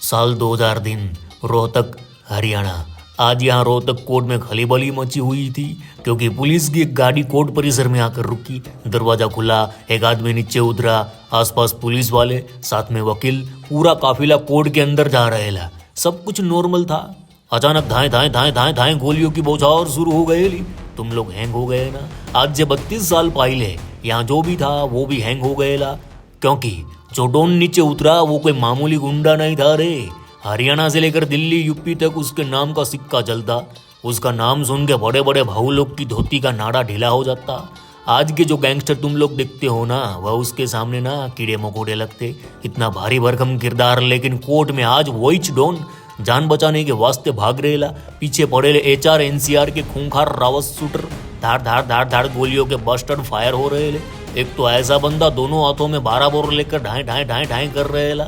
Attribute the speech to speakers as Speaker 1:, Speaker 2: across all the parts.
Speaker 1: साल 2003 रोहतक हरियाणा। आज यहाँ रोहतक कोर्ट में खलीबली मची हुई थी क्योंकि पुलिस की एक गाड़ी कोर्ट परिसर में आकर रुकी। दरवाजा खुला, एक आदमी नीचे उतरा, आसपास पुलिस वाले, साथ में वकील, पूरा काफिला कोर्ट के अंदर जा रहे ला। सब कुछ नॉर्मल था। अचानक धाए धाए धाए धाए धाए गोलियों की बौछार शुरू हो गई। तुम लोग हैंग हो गए ना। आज से 32 साल पहले यहाँ जो भी था वो भी हैंग हो गए ला, क्योंकि जो डॉन नीचे उतरा वो कोई मामूली गुंडा नहीं था रे। हरियाणा से लेकर दिल्ली यूपी तक उसके नाम का सिक्का चलता। उसका नाम सुन के बड़े बड़े भाऊ लोग की धोती का नाड़ा ढीला हो जाता। आज के जो गैंगस्टर तुम लोग देखते हो ना, वह उसके सामने ना कीड़े मकोड़े लगते। इतना भारी भरकम किरदार, लेकिन कोर्ट में आज वही डॉन जान बचाने के वास्ते भाग रहेला। पीछे पड़े HR NCR के खूंखार रावत शूटर, धाड़ धाड़ धाड़ धाड़ गोलियों के बस्टर्ड फायर हो रहे ले। एक तो ऐसा बंदा दोनों हाथों में 12 बोर लेकर ढाई ढाई ढाई ढाई कर रहे ला।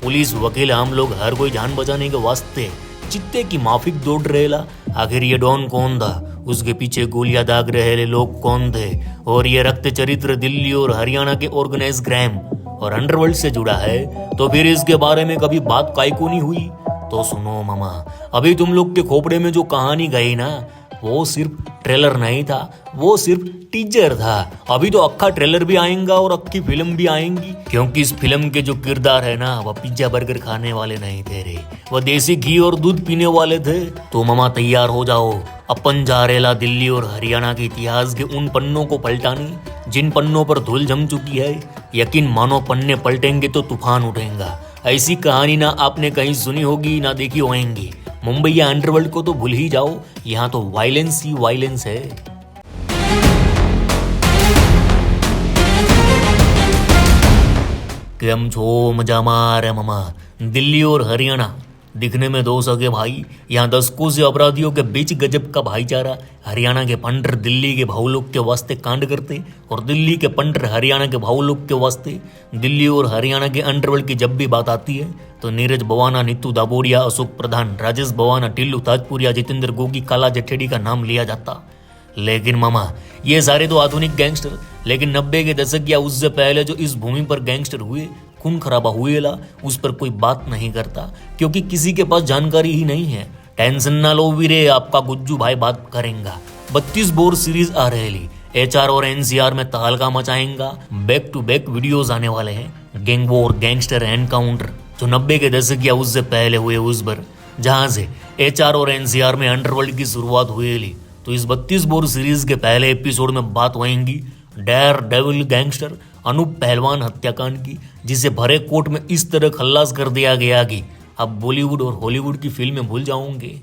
Speaker 1: पुलिस, वकील, हम लोग हर कोई जान बचाने के वास्ते चित्ते की माफिक दौड़ रहेला। आखिर ये डॉन कौन था, उसके पीछे गोलियां दाग रहे लोग कौन थे, और ये रक्त चरित्र दिल्ली और हरियाणा के ऑर्गेनाइज क्राइम और अंडरवर्ल्ड से जुड़ा है, तो फिर इसके बारे में कभी बात काहे को नहीं हुई। तो सुनो मामा, अभी तुम लोग के खोपड़े में जो कहानी गई ना, वो सिर्फ ट्रेलर नहीं था, वो सिर्फ टीजर था। अभी तो अक्खा ट्रेलर भी आएगा और अक्खी फिल्म भी आएंगी, क्योंकि इस फिल्म के जो किरदार है ना, वह पिज्जा बर्गर खाने वाले नहीं थे रे, वह देसी घी और दूध पीने वाले थे। तो मामा तैयार हो जाओ, अपन जा रेला दिल्ली और हरियाणा के इतिहास के उन पन्नों को पलटाने जिन पन्नों पर धूल जम चुकी है। यकीन मानो पन्ने पलटेंगे तो तूफान उठेगा। ऐसी कहानी ना आपने कहीं सुनी होगी ना देखी होगी। मुंबई या अंडरवर्ल्ड को तो भूल ही जाओ, यहाँ तो वायलेंस ही वायलेंस है। केम छो मजा मारे मामा। दिल्ली और हरियाणा दिखने में दो सगे भाई, यहाँ दशकों से अपराधियों के बीच गजब का भाईचारा। हरियाणा के पंडर दिल्ली के भाऊ लोग के वास्ते कांड करते और दिल्ली के पंडर हरियाणा के भाऊ लोग के वास्ते। दिल्ली और हरियाणा के अंडरवर्ल्ड की जब भी बात आती है तो नीरज बवाना, नीतू दाबोडिया, अशोक प्रधान, राजेश बवाना, टिल्लू ताजपुरिया, जितेंद्र गोगी, काला जठेड़ी का नाम लिया जाता। लेकिन मामा, ये सारे तो आधुनिक गैंगस्टर, लेकिन 90 के दशक या उससे पहले जो इस भूमि पर गैंगस्टर हुए, खून खराबा हुए ला, उस पर कोई बात नहीं करता, क्योंकि किसी के पास जानकारी ही नहीं है। टेंशन ना लो वीरे, आपका गुज्जू भाई बात करेंगा। 32 बोर सीरीज आ रहेली, HR और NCR में तहलका मचाएंगा। बैक टू बैक वीडियोस आने वाले हैं। गैंग वॉर, गैंगस्टर एनकाउंटर जो 90 के दशक या उससे पहले हुए उस पर, जहां से HR और NCR में अंडरवर्ल्ड की शुरुआत हुई। तो इस 32 बोर सीरीज के पहले एपिसोड में बात होएगी डेयर डेविल गैंगस्टर अनूप पहलवान हत्याकांड की, जिसे भरे कोर्ट में इस तरह खल्लास कर दिया गया कि अब बॉलीवुड और हॉलीवुड की फिल्में भूल जाओगे।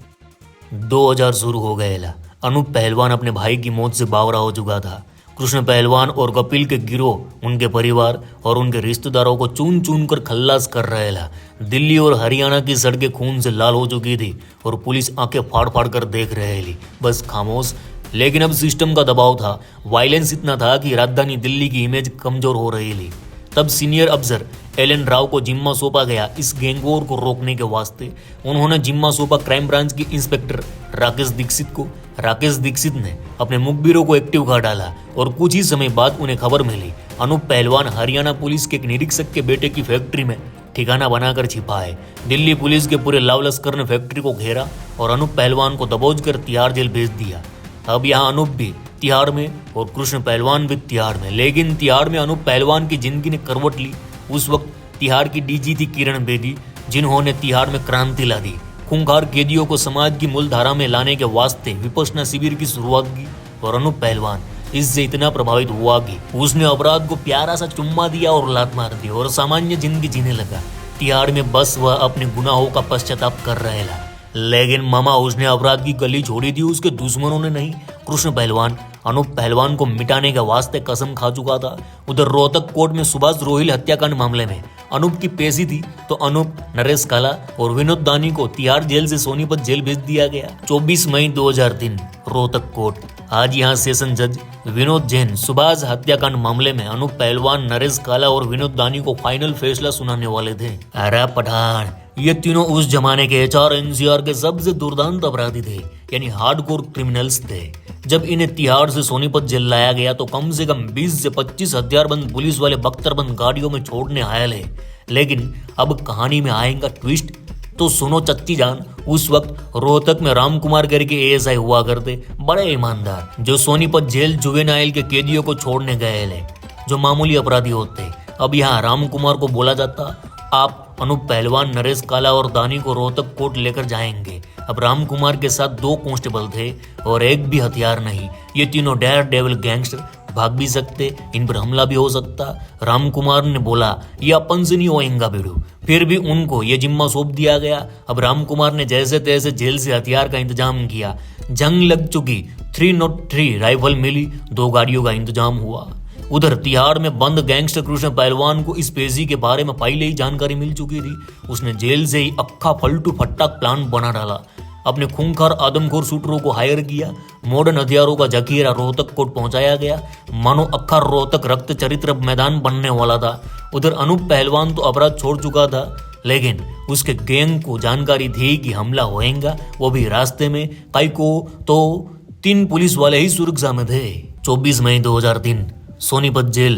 Speaker 1: 2000 शुरू हो गए ला। अनूप पहलवान अपने भाई की मौत से बावरा हो चुका था। कृष्ण पहलवान और कपिल के गिरोह, उनके परिवार और उनके रिश्तेदारों को चुन चुन कर खल्लास कर रहे ला। दिल्ली और हरियाणा की सड़कें खून से लाल हो चुकी थी और पुलिस आंखें फाड़ फाड़ कर देख रहे थी, बस खामोश। लेकिन अब सिस्टम का दबाव था, वायलेंस इतना था कि राजधानी दिल्ली की इमेज कमजोर हो रही थी। तब सीनियर अफसर LN राव को जिम्मा सौंपा गया इस गैंगवॉर को रोकने के वास्ते। उन्होंने जिम्मा सौंपा क्राइम ब्रांच के इंस्पेक्टर राकेश दीक्षित को। राकेश दीक्षित ने अपने मुखबिरों को एक्टिव कर डाला और कुछ ही समय बाद उन्हें खबर मिली अनूप पहलवान हरियाणा पुलिस के एक निरीक्षक के बेटे की फैक्ट्री में ठिकाना बनाकर छिपा है। दिल्ली पुलिस के पूरे लाव लश्कर ने फैक्ट्री को घेरा और अनूप पहलवान को दबोच कर तिहाड़ जेल भेज दिया। अब यहाँ अनूप भी तिहाड़ में और कृष्ण पहलवान भी तिहाड़ में। लेकिन तिहाड़ में अनूप पहलवान की जिंदगी ने करवट ली। उस वक्त तिहाड़ की DG थी किरण बेदी, जिन्होंने तिहाड़ में क्रांति ला दी। खूंखार कैदियों को समाज की मूल धारा में लाने के वास्ते विपश्यना शिविर की शुरुआत की और अनूप पहलवान इससे इतना प्रभावित हुआ कि उसने अपराध को प्यारा सा चुम्मा दिया और लात मार दी और सामान्य जिंदगी जीने लगा। तिहाड़ में बस वह अपने गुनाहों का पश्चाताप कर रहेला। लेकिन मामा, उसने अपराध की गली छोड़ी थी, उसके दुश्मनों ने नहीं। कृष्ण पहलवान अनूप पहलवान को मिटाने के वास्ते कसम खा चुका था। उधर रोहतक कोर्ट में सुभाष रोहिल हत्याकांड मामले में अनूप की पेशी थी, तो अनूप, नरेश काला और विनोद दानी को तिहाड़ जेल से सोनीपत जेल भेज दिया गया। 24 मई 2003 रोहतक कोर्ट। आज यहाँ सेशन जज विनोद जैन सुभाष हत्याकांड मामले में अनूप पहलवान, नरेश काला और विनोद दानी को फाइनल फैसला सुनाने वाले थे। अरे पठान, ये तीनों उस जमाने के HR NCR के सबसे दुर्दांत अपराधी थे, यानी हार्डकोर क्रिमिनल्स थे। जब इन्हें तिहाड़ से सोनीपत जेल लाया गया तो कम से कम 20 से 25 हथियारबंद पुलिस वाले बख्तरबंद गाड़ियों में छोड़ने आए ले। लेकिन अब कहानी में आएगा ट्विस्ट। तो सुनो चच्ची जान, उस वक्त रोहतक में राम कुमार करके एएसआई हुआ करते, बड़े ईमानदार, जो सोनीपत जेल जुवेनाइल के कैदियों को छोड़ने गए ले, जो मामूली अपराधी होते। अब यहाँ राम कुमार को बोला जाता, आप अनूप पहलवान, नरेश काला और दानी को रोहतक कोर्ट लेकर जाएंगे। अब राम कुमार के साथ 2 कांस्टेबल थे और एक भी हथियार नहीं। ये तीनों डेयर डेविल गैंगस्टर भाग भी सकते, इन पर हमला भी हो सकता। राम कुमार ने बोला, ये अपन से नहीं होएगा बेड़ू। फिर भी उनको ये जिम्मा सौंप दिया गया। अब राम कुमार ने जैसे तैसे जेल से हथियार का इंतजाम किया। जंग लग चुकी, 303 राइफल मिली, 2 गाड़ियों का इंतजाम हुआ। उधर तिहाड़ में बंद गैंगस्टर कृष्ण पहलवान को इस पेशी के बारे में पहले ही जानकारी मिल चुकी थी। उसने जेल से ही अक्खा फल्टू फट्टा प्लान बना डाला। अपने खूंखार आदमखोर शूटरों को हायर किया। मॉडर्न हथियारों का जखीरा रोहतक कोर्ट पहुंचाया गया। मानो अक्खा रोहतक रक्त चरित्र मैदान बनने वाला था। उधर अनूप पहलवान तो अपराध छोड़ चुका था, लेकिन उसके गैंग को जानकारी थी कि हमला होएगा, वो भी रास्ते में। कई को तो 3 पुलिस वाले ही सुरक्षा में थे। 24 मई 2003 सोनीपत जेल,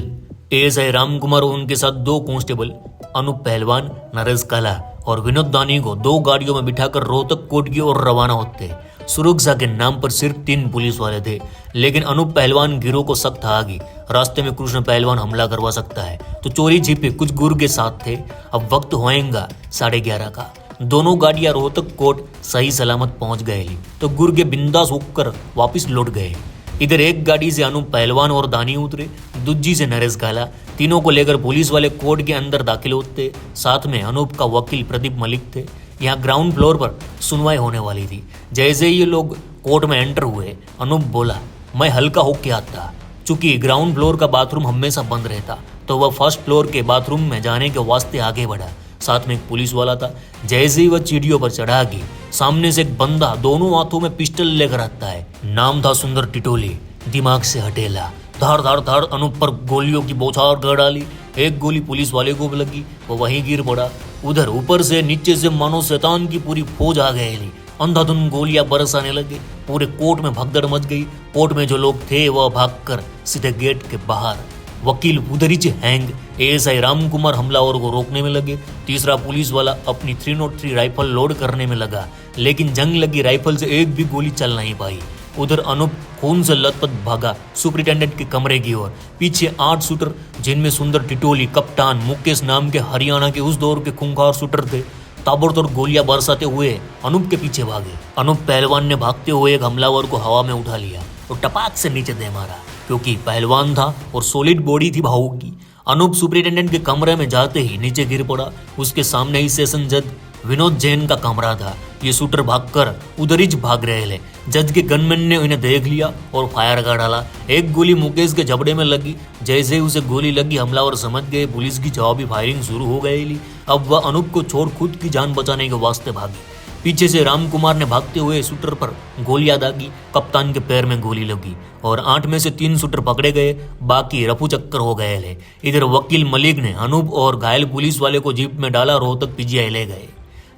Speaker 1: एएसआई राम कुमार और उनके साथ 2 कांस्टेबल अनूप पहलवान, नरेश काला और विनोद दानी को 2 गाड़ियों में बिठाकर रोहतक कोर्ट की ओर रवाना होते। सुरक्षा के नाम पर सिर्फ 3 पुलिस वाले थे, लेकिन अनूप पहलवान गिरोह को सख्त था कि रास्ते में कृष्ण पहलवान हमला करवा सकता है, तो चोरी छिपे कुछ गुर के साथ थे। अब वक्त होएगा 11:30 का। दोनों गाड़ियां रोहतक कोर्ट सही सलामत पहुंच गए तो गुर के बिंदास होकर वापिस लौट गए। इधर एक गाड़ी से अनूप पहलवान और दानी उतरे, दूजी से नरेश काला। तीनों को लेकर पुलिस वाले कोर्ट के अंदर दाखिल होते। साथ में अनूप का वकील प्रदीप मलिक थे। यहाँ ग्राउंड फ्लोर पर सुनवाई होने वाली थी। जैसे ही ये लोग कोर्ट में एंटर हुए, अनूप बोला, मैं हल्का होके आता। चूंकि ग्राउंड फ्लोर का बाथरूम हमेशा बंद रहता, तो वह फर्स्ट फ्लोर के बाथरूम में जाने के वास्ते आगे बढ़ा। साथ में एक पुलिस वाला था। जैसे ही वह सीढ़ियों पर चढ़ा गई, सामने से एक बंदा दोनों हाथों में पिस्टल लेकर आता है। नाम था सुंदर टिटोली, दिमाग से हटेला। धार धार धार अनूप पर गोलियों की बौछार कर डाली। एक गोली पुलिस वाले को भी लगी, वो वहीं गिर पड़ा। उधर ऊपर से नीचे से मानो शैतान की पूरी फौज आ गई। अंधाधुंध गोलियां बरसाने लगे। पूरे कोर्ट में भगदड़ मच गई। कोर्ट में जो लोग थे वह भागकर सीधे गेट के बाहर। वकील उधरिच हैंग। एएसआई राम कुमार हमलावर को रोकने में लगे। तीसरा पुलिस वाला अपनी 303 राइफल लोड करने में लगा, लेकिन जंग लगी राइफल से एक भी गोली चल नहीं पाई। उधर अनूप खून से लथपथ भागा सुपरिटेंडेंट के कमरे की ओर। पीछे 8 शूटर, जिनमें सुंदर टिटोली, कप्तान मुकेश नाम के हरियाणा के उस दौर के खूंखार शूटर थे, ताबड़तोड़ गोलियां बरसाते हुए अनूप के पीछे भागे। अनूप पहलवान ने भागते हुए एक हमलावर को हवा में उठा लिया और टपाक से नीचे दे मारा। क्योंकि पहलवान था और सॉलिड बॉडी थी भाऊ की, अनूप सुपरिटेंडेंट के कमरे में जाते ही नीचे गिर पड़ा। उसके सामने ही सेशन जज विनोद जैन का कमरा था। ये शूटर भागकर उधरिच भाग रहे थे। जज के गनमैन ने उन्हें देख लिया और फायर कर डाला। एक गोली मुकेश के जबड़े में लगी। जैसे ही उसे गोली लगी, हमलावर समझ गए पुलिस की जवाबी फायरिंग शुरू हो गई। अब वह अनूप को छोड़ खुद की जान बचाने के वास्ते भागी। पीछे से राम कुमार ने भागते हुए शूटर पर गोलियां दागी। कप्तान के पैर में गोली लगी और 8 में से 3 शूटर पकड़े गए, बाकी रफू चक्कर हो गए थे। इधर वकील मलिक ने अनूप और घायल पुलिस वाले को जीप में डाला, रोहतक पीजीआई ले गए,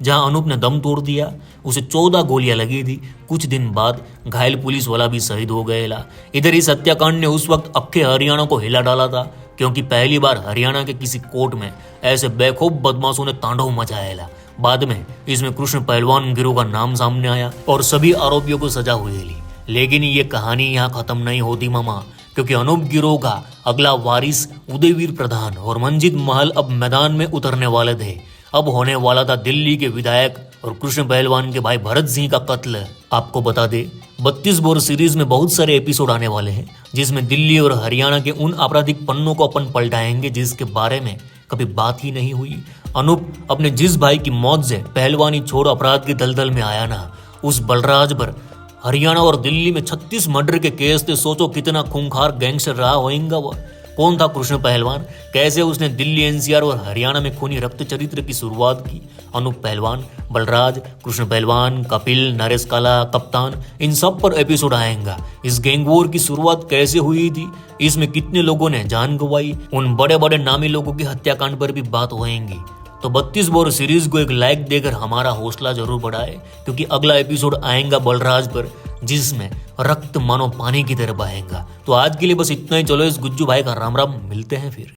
Speaker 1: जहां अनूप ने दम तोड़ दिया। उसे 14 गोलियां लगी थी। कुछ दिन बाद घायल पुलिस वाला भी शहीद हो गया। इधर इस हत्याकांड ने उस वक्त अक्खे हरियाणा को हिला डाला था, क्योंकि पहली बार हरियाणा के किसी कोर्ट में ऐसे बेखौफ बदमाशों ने तांडव मचाया। बाद में इसमें कृष्ण पहलवान गिरोह का नाम सामने आया और सभी आरोपियों को सजा हुई। लेकिन ये कहानी यहाँ खत्म नहीं होती मामा, क्योंकि अनूप गिरोह का अगला वारिस उदयवीर प्रधान और मंजीत महल अब मैदान में उतरने वाले थे। अब होने वाला था दिल्ली के विधायक और कृष्ण पहलवान के भाई भरत सिंह का कत्ल। आपको बता दे, 32 बोर सीरीज में बहुत सारे एपिसोड आने वाले हैं, जिसमें दिल्ली और हरियाणा के उन आपराधिक पन्नों को अपन पलटाएंगे जिसके बारे में कभी बात ही नहीं हुई। अनूप अपने जिस भाई की मौत से पहलवानी छोड़ अपराध के दलदल में आया ना, उस बलराज पर हरियाणा और दिल्ली में 36 मर्डर के केस थे। सोचो कितना खूंखार गैंगस्टर रहा होगा वह। कौन था कृष्ण पहलवान, कैसे उसने दिल्ली एनसीआर और हरियाणा में खूनी रक्त चरित्र की शुरुआत की। अनूप पहलवान, बलराज, कृष्ण पहलवान, कपिल, नरेश काला, कप्तान, इन सब पर एपिसोड आएगा। इस गैंग वॉर की शुरुआत कैसे हुई थी, इसमें कितने लोगों ने जान गंवाई, उन बड़े बड़े नामी लोगों की हत्याकांड पर भी बात होएगी। तो 32 बोर सीरीज को एक लाइक देकर हमारा हौसला जरूर बढ़ाए, क्योंकि अगला एपिसोड आएगा बलराज पर, जिसमें रक्त मानो पानी की तरह बहेगा। तो आज के लिए बस इतना ही। चलो इस गुज्जू भाई का राम राम, मिलते हैं फिर।